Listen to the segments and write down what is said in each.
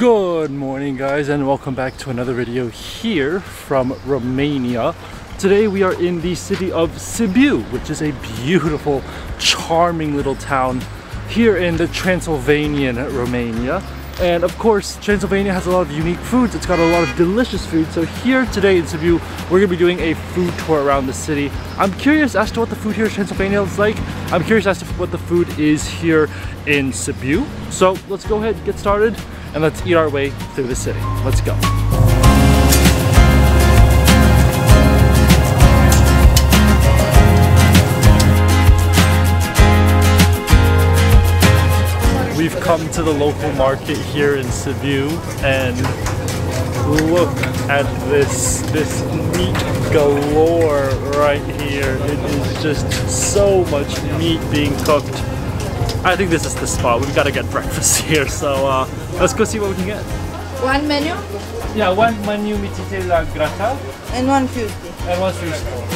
Good morning guys, and welcome back to another video here from Romania. Today we are in the city of Sibiu, which is a beautiful, charming little town here in the Transylvanian Romania. And of course, Transylvania has a lot of unique foods. It's got a lot of delicious food. So here today in Sibiu, we're gonna be doing a food tour around the city. I'm curious as to what the food here in Transylvania is like. I'm curious as to what the food is here in Sibiu. So let's go ahead and get started and let's eat our way through the city. Let's go. We've come to the local market here in Sibiu, and look at this meat galore right here. It is just so much meat being cooked. I think this is the spot. We've got to get breakfast here, so let's go see what we can get. One menu? Yeah, one menu MICI la grata. And 150. And 150.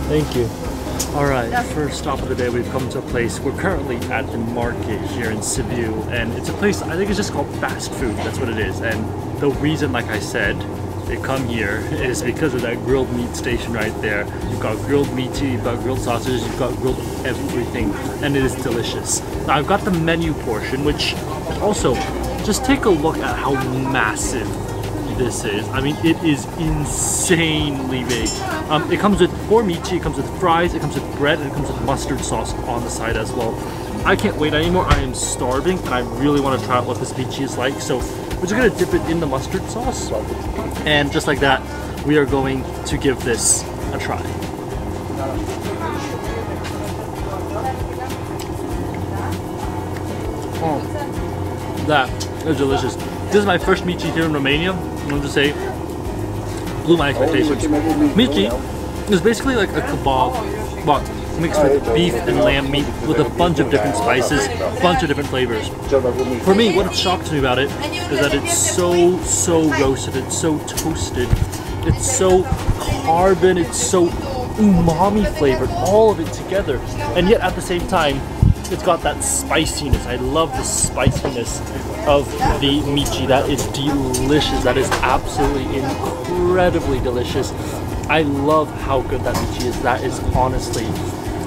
Thank you. Alright, first stop of the day, we've come to a place. We're currently at the market here in Sibiu, and it's a place, I think it's just called fast food. That's what it is. And the reason, like I said, they come here is because of that grilled meat station right there. You've got grilled meat, you've got grilled sausages, you've got grilled everything, and it is delicious. Now I've got the menu portion, which also, just take a look at how massive this is. I mean, it is insanely big. It comes with 4 MICI, it comes with fries, it comes with bread, and it comes with mustard sauce on the side as well. I can't wait anymore. I am starving, and I really want to try out what this MICI is like. So we're just gonna dip it in the mustard sauce, and just like that, we are going to give this a try. Oh, that is delicious. This is my first MICI here in Romania. I'm going to say, blew my expectations. MICI is basically like a kebab, but mixed with beef and lamb meat with a bunch of different spices, a bunch of different flavors. For me, what shocks me about it is that it's so roasted, it's so toasted, it's so carbon, it's so umami flavored, all of it together. And yet at the same time, it's got that spiciness. I love the spiciness of the MICI. That is delicious. That is absolutely incredibly delicious. I love how good that MICI is. That is honestly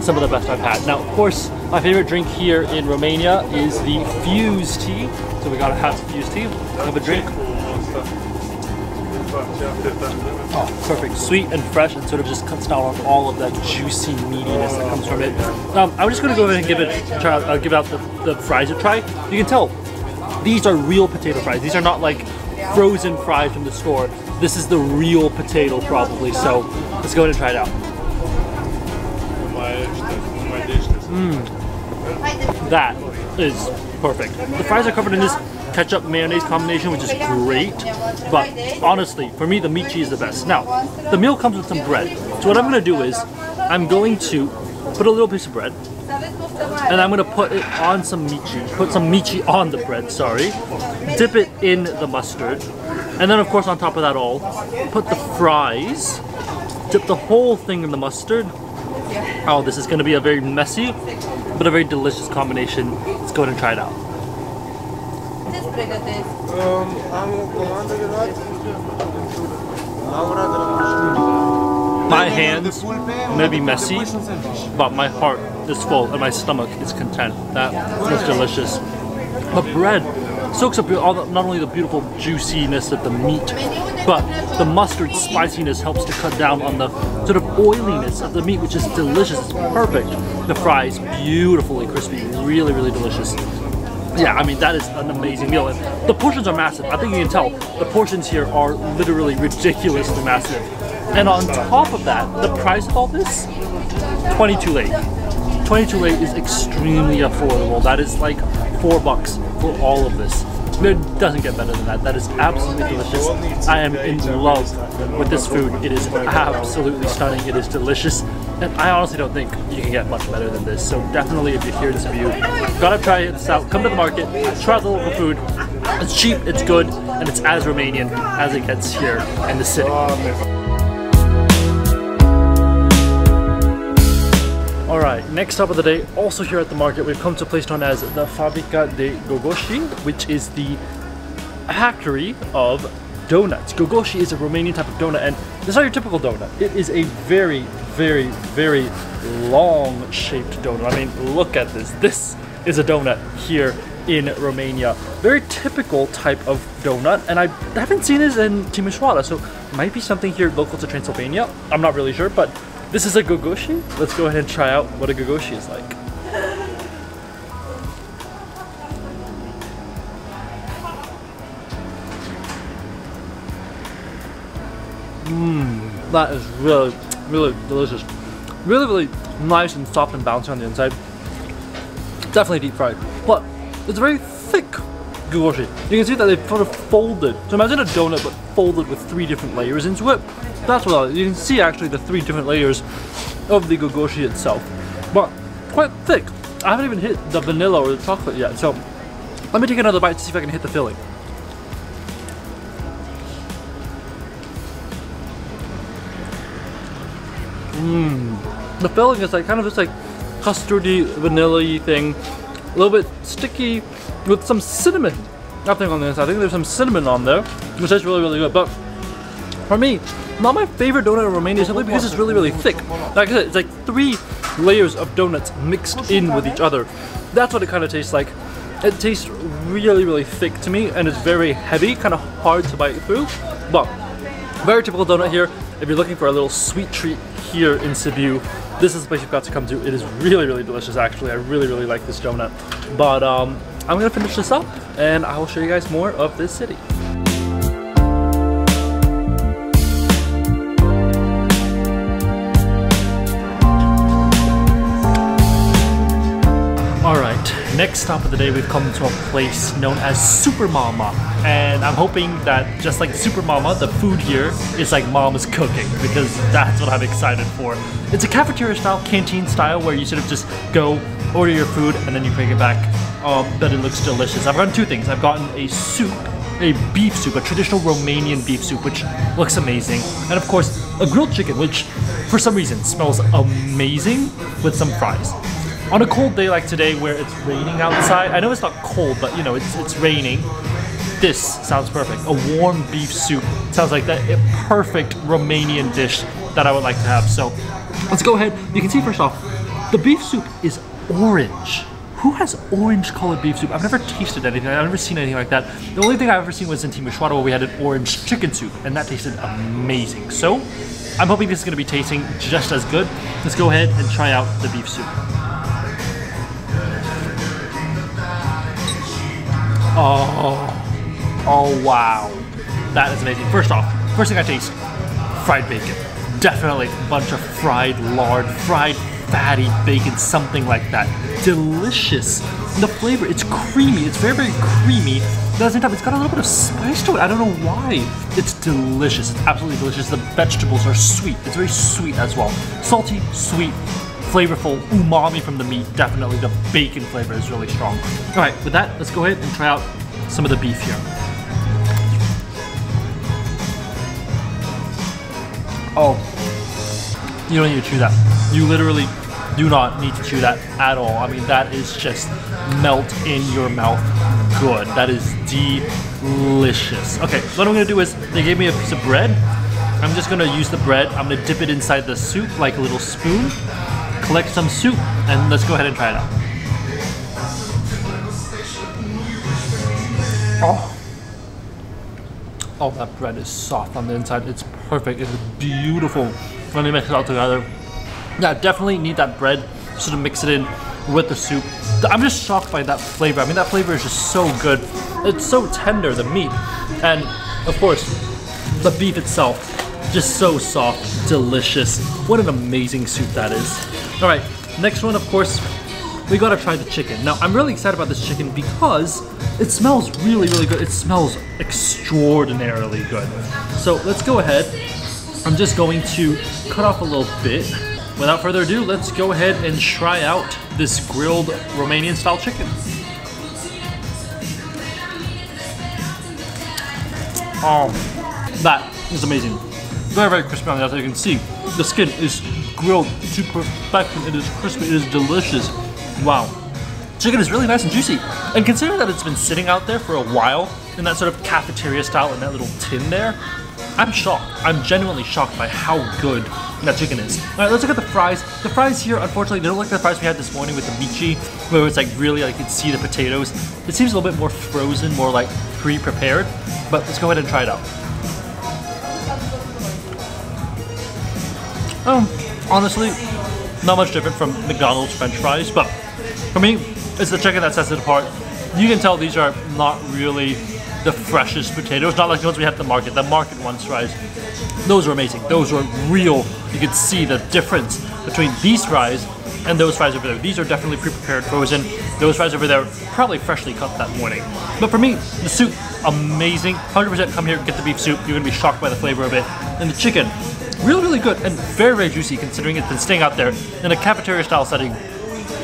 some of the best I've had. Now, of course, my favorite drink here in Romania is the fuse tea. So we gotta have some fuse tea. Have a drink. Oh, perfect. Sweet and fresh, and sort of just cuts down on all of that juicy meatiness that comes from it. I'm just gonna go ahead and give out the fries a try. You can tell these are real potato fries. These are not like frozen fries from the store. This is the real potato probably. So let's go ahead and try it out. That is perfect. The fries are covered in this ketchup mayonnaise combination, which is great, but honestly, for me, the MICI is the best. Now, the meal comes with some bread. So what I'm going to do is, I'm going to put a little piece of bread, and I'm going to put it on some MICI, put some MICI on the bread, sorry, dip it in the mustard, and then of course on top of that all, put the fries, dip the whole thing in the mustard. Oh, this is going to be a very messy, but a very delicious combination. Let's go ahead and try it out. My hands may be messy, but my heart is full and my stomach is content. That is delicious. The bread soaks up not only the beautiful juiciness of the meat, but the mustard spiciness helps to cut down on the sort of oiliness of the meat, which is delicious. It's perfect. The fries, beautifully crispy, really, really delicious. Yeah, I mean, that is an amazing meal. And the portions are massive. I think you can tell the portions here are literally ridiculously massive. And on top of that, the price of all this, 22 lei. 22 lei is extremely affordable. That is like $4 for all of this. It doesn't get better than that. That is absolutely delicious. I am in love with this food. It is absolutely stunning. It is delicious. And I honestly don't think you can get much better than this. So definitely, if you're here in Sibiu, gotta try this out. Come to the market, try the local food. It's cheap, it's good, and it's as Romanian as it gets here in the city. next stop of the day, also here at the market, we've come to a place known as the Fábrica de Gogosi, which is the factory of donuts. Gogosi is a Romanian type of donut, and it's not your typical donut. It is a very, very, very long shaped donut. I mean, look at this. This is a donut here in Romania. Very typical type of donut, and I haven't seen this in Timișoara, so it might be something here local to Transylvania. I'm not really sure, but this is a Gogosi. Let's go ahead and try out what a Gogosi is like. That is really, really delicious. Really, really nice and soft and bouncy on the inside. Definitely deep fried, but it's very thick Gogosi. You can see that they've sort of folded. So imagine a donut but folded with 3 different layers into it. That's what you can see actually the 3 different layers of the Gogosi itself. But quite thick. I haven't even hit the vanilla or the chocolate yet, so let me take another bite to see if I can hit the filling. The filling is like kind of just like custardy, vanilla-y thing. A little bit sticky with some cinnamon. Nothing on this. I think there's some cinnamon on there, which is really, really good. But for me, not my favorite donut in Romania simply because it's really, really thick. Like I said, it's like 3 layers of donuts mixed in with each other. That's what it kind of tastes like. It tastes really, really thick to me, and it's very heavy, kind of hard to bite through. But very typical donut here. If you're looking for a little sweet treat here in Sibiu, this is the place you've got to come to. It is really, really delicious actually. I really, really like this donut. But I'm gonna finish this up and I will show you guys more of this city. Alright, next stop of the day, we've come to a place known as Super Mama. And I'm hoping that just like Super Mama, the food here is like Mama's cooking, because that's what I'm excited for. It's a cafeteria style, canteen style, where you sort of just go, order your food, and then you bring it back. But it looks delicious. I've gotten 2 things. I've gotten a soup, a beef soup, a traditional Romanian beef soup, which looks amazing. And of course, a grilled chicken, which for some reason smells amazing, with some fries. On a cold day like today where it's raining outside, I know it's not cold, but you know, it's raining. This sounds perfect. A warm beef soup sounds like a perfect Romanian dish that I would like to have. So let's go ahead. You can see first off, the beef soup is orange. Who has orange colored beef soup? I've never tasted anything. I've never seen anything like that. The only thing I've ever seen was in Timișoara where we had an orange chicken soup, and that tasted amazing. So I'm hoping this is gonna be tasting just as good. Let's go ahead and try out the beef soup. Oh wow, that is amazing. First off, first thing I taste, fried bacon. Definitely a bunch of fried lard, fried fatty bacon, something like that. Delicious. The flavor, it's creamy, it's very, very creamy. But at the same time, it's got a little bit of spice to it. I don't know why. It's delicious, it's absolutely delicious. The vegetables are sweet, it's very sweet as well. Salty, sweet, flavorful, umami from the meat. Definitely the bacon flavor is really strong. All right, with that, let's go ahead and try out some of the beef here. Oh, you don't need to chew that. You literally do not need to chew that at all. I mean, that is just melt in your mouth good. That is delicious. Okay, so what I'm gonna do is, they gave me a piece of bread. I'm just gonna use the bread. I'm gonna dip it inside the soup like a little spoon, collect some soup, and let's go ahead and try it out. Oh, that bread is soft on the inside. It's perfect. It's beautiful when they mix it all together. Yeah, definitely need that bread. Sort of mix it in with the soup. I'm just shocked by that flavor. I mean, that flavor is just so good. It's so tender, the meat. And of course, the beef itself, just so soft, delicious. What an amazing soup that is. All right, next one, of course, we gotta try the chicken. Now, I'm really excited about this chicken because it smells really, really good. It smells extraordinarily good. So let's go ahead. I'm just going to cut off a little bit. Without further ado, let's go ahead and try out this grilled Romanian style chicken. Oh, that is amazing. Very, very crispy on the outside. You can see the skin is grilled to perfection. It is crispy, it is delicious. Wow. Chicken is really nice and juicy. And considering that it's been sitting out there for a while in that sort of cafeteria style in that little tin there, I'm shocked. I'm genuinely shocked by how good that chicken is. All right, let's look at the fries. The fries here, unfortunately, they don't look like the fries we had this morning with the MICI, where it's like really, like you can see the potatoes. It seems a little bit more frozen, more like pre-prepared, but let's go ahead and try it out. Honestly, not much different from McDonald's French fries, but for me, it's the chicken that sets it apart. You can tell these are not really the freshest potatoes, not like the ones we had at the market. The market ones fries, those were amazing. Those were real. You could see the difference between these fries and those fries over there. These are definitely pre-prepared, frozen. Those fries over there, probably freshly cut that morning. But for me, the soup, amazing. 100% come here, get the beef soup. You're gonna be shocked by the flavor of it. And the chicken, really, really good and very, very juicy considering it's been staying out there in a cafeteria style setting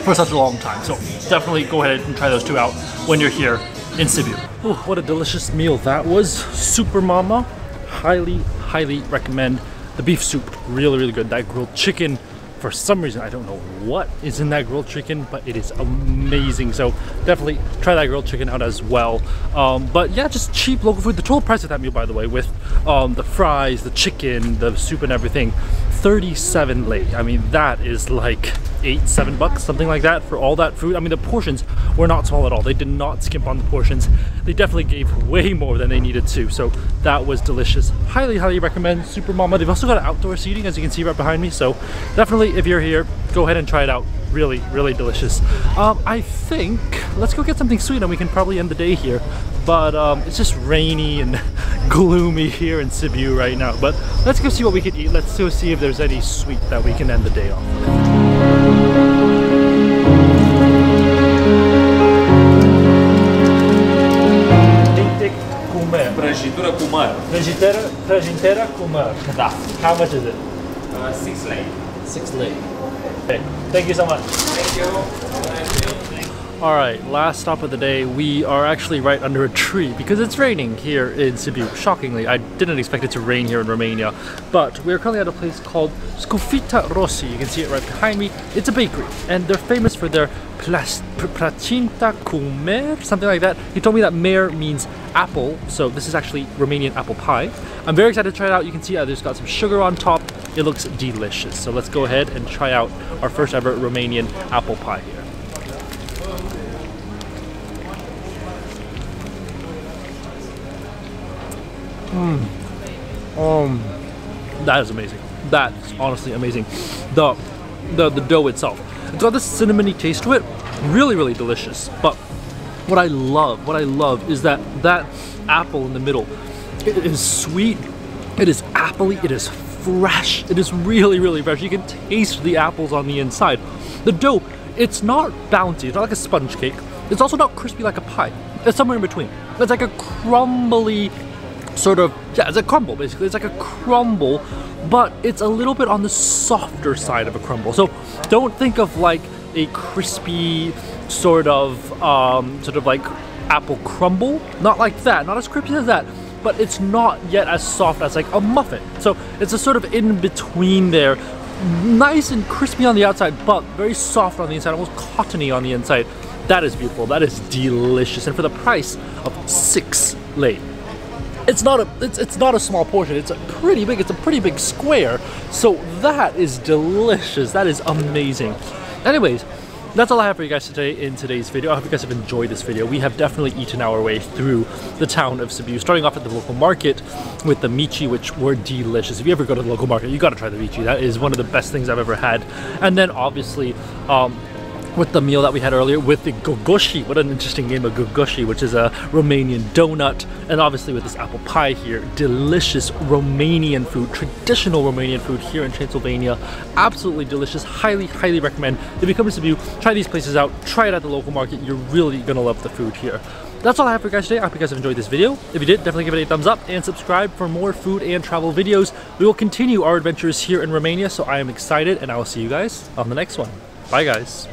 for such a long time. So definitely go ahead and try those two out when you're here in Sibiu. Oh, what a delicious meal that was. Super Mama, highly, highly recommend. The beef soup, really, really good. That grilled chicken, for some reason, I don't know what is in that grilled chicken, but it is amazing. So definitely try that grilled chicken out as well. But yeah, just cheap local food. The total price of that meal, by the way, with the fries, the chicken, the soup and everything, 37 lei. I mean, that is like $8-7, something like that for all that food. I mean, the portions were not small at all. They did not skimp on the portions. They definitely gave way more than they needed to. So that was delicious. Highly, highly recommend Super Mama. They've also got outdoor seating, as you can see right behind me. So definitely, if you're here, go ahead and try it out. Really, really delicious. I think let's go get something sweet and we can probably end the day here. But it's just rainy and gloomy here in Sibiu right now. But let's go see what we can eat. Let's go see if there's any sweet that we can end the day off with. Prăjitură cu măr. Prăjitură cu măr. Da. How much is it? 6 lei. 6 lei. Okay. Thank you so much. Thank you. All right, last stop of the day. We are actually right under a tree because it's raining here in Sibiu. Shockingly, I didn't expect it to rain here in Romania, but we're currently at a place called Scufita Rossi. You can see it right behind me. It's a bakery, and they're famous for their placinta cu mer, something like that. He told me that mer means apple, so this is actually Romanian apple pie. I'm very excited to try it out. You can see there's got some sugar on top. It looks delicious. So let's go ahead and try out our first ever Romanian apple pie here. That is amazing. That's honestly amazing. The dough itself, it's got this cinnamony taste to it. Really, really delicious. But what I love is that apple in the middle. It is sweet. It is appley. It is fresh. It is really, really fresh. You can taste the apples on the inside. The dough, it's not bouncy. It's not like a sponge cake. It's also not crispy like a pie. It's somewhere in between. It's like a crumbly sort of, yeah, it's a crumble basically. It's like a crumble, but it's a little bit on the softer side of a crumble. So don't think of like a crispy sort of like apple crumble. Not like that, not as crispy as that, but it's not yet as soft as like a muffin. So it's a sort of in between there. Nice and crispy on the outside, but very soft on the inside, almost cottony on the inside. That is beautiful. That is delicious. And for the price of 6 lei. It's not a small portion. It's pretty big. It's a pretty big square. So that is delicious. That is amazing. Anyways, that's all I have for you guys today in today's video. I hope you guys have enjoyed this video. We have definitely eaten our way through the town of Sibiu, starting off at the local market with the MICI, which were delicious. If you ever go to the local market, you got to try the MICI. That is one of the best things I've ever had. And then obviously, with the meal that we had earlier with the Gogosi. What an interesting name, a Gogosi, which is a Romanian donut. And obviously with this apple pie here, delicious Romanian food, traditional Romanian food here in Transylvania. Absolutely delicious. Highly, highly recommend. If you come to Sibiu, try these places out. Try it at the local market. You're really gonna love the food here. That's all I have for you guys today. I hope you guys have enjoyed this video. If you did, definitely give it a thumbs up and subscribe for more food and travel videos. We will continue our adventures here in Romania, so I am excited and I will see you guys on the next one. Bye guys.